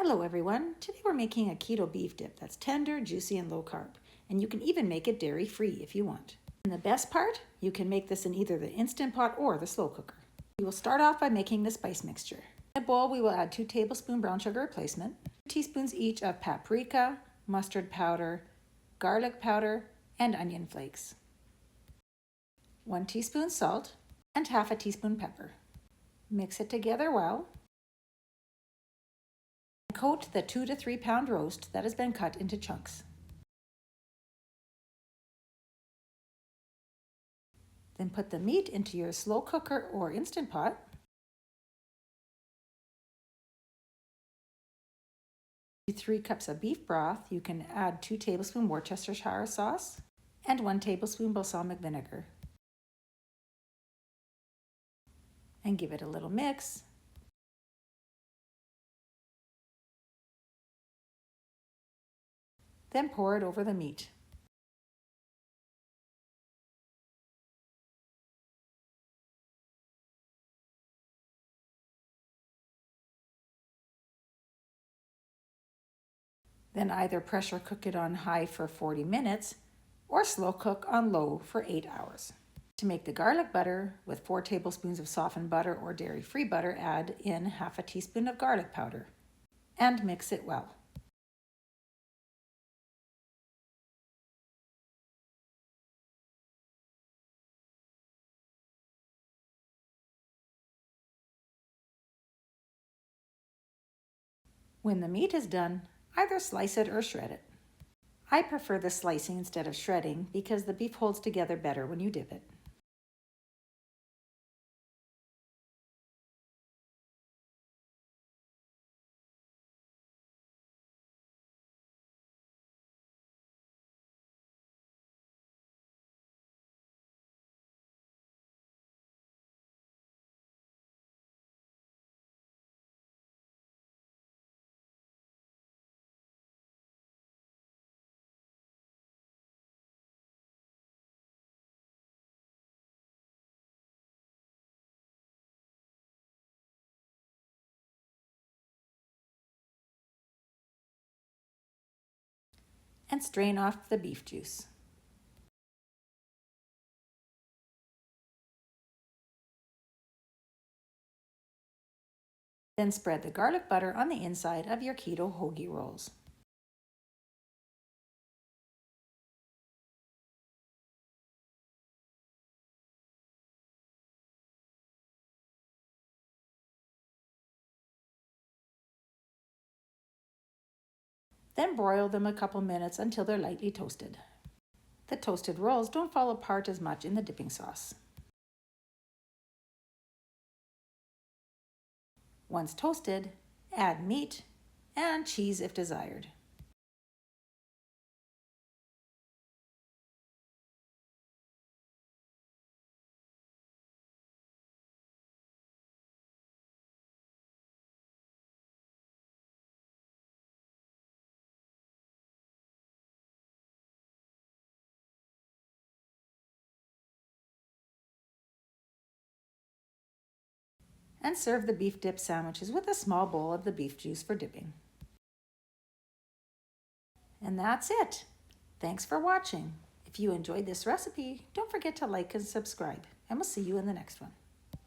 Hello everyone, today we're making a keto beef dip that's tender, juicy, and low carb. And you can even make it dairy free if you want. And the best part, you can make this in either the Instant Pot or the slow cooker. We will start off by making the spice mixture. In a bowl we will add 2 tablespoons brown sugar replacement, 2 teaspoons each of paprika, mustard powder, garlic powder, and onion flakes, 1 teaspoon salt, and half a teaspoon pepper. Mix it together well. Coat the 2 to 3 pound roast that has been cut into chunks. Then put the meat into your slow cooker or Instant Pot. With 3 cups of beef broth, you can add 2 tablespoons Worcestershire sauce and 1 tablespoon balsamic vinegar. And give it a little mix. Then pour it over the meat. Then either pressure cook it on high for 40 minutes or slow cook on low for 8 hours. To make the garlic butter, with 4 tablespoons of softened butter or dairy-free butter, add in half a teaspoon of garlic powder and mix it well. When the meat is done, either slice it or shred it. I prefer the slicing instead of shredding because the beef holds together better when you dip it. And strain off the beef juice. Then spread the garlic butter on the inside of your keto hoagie rolls. Then broil them a couple minutes until they're lightly toasted. The toasted rolls don't fall apart as much in the dipping sauce. Once toasted, add meat and cheese if desired. And serve the beef dip sandwiches with a small bowl of the beef juice for dipping. And that's it. Thanks for watching. If you enjoyed this recipe, don't forget to like and subscribe, and we'll see you in the next one.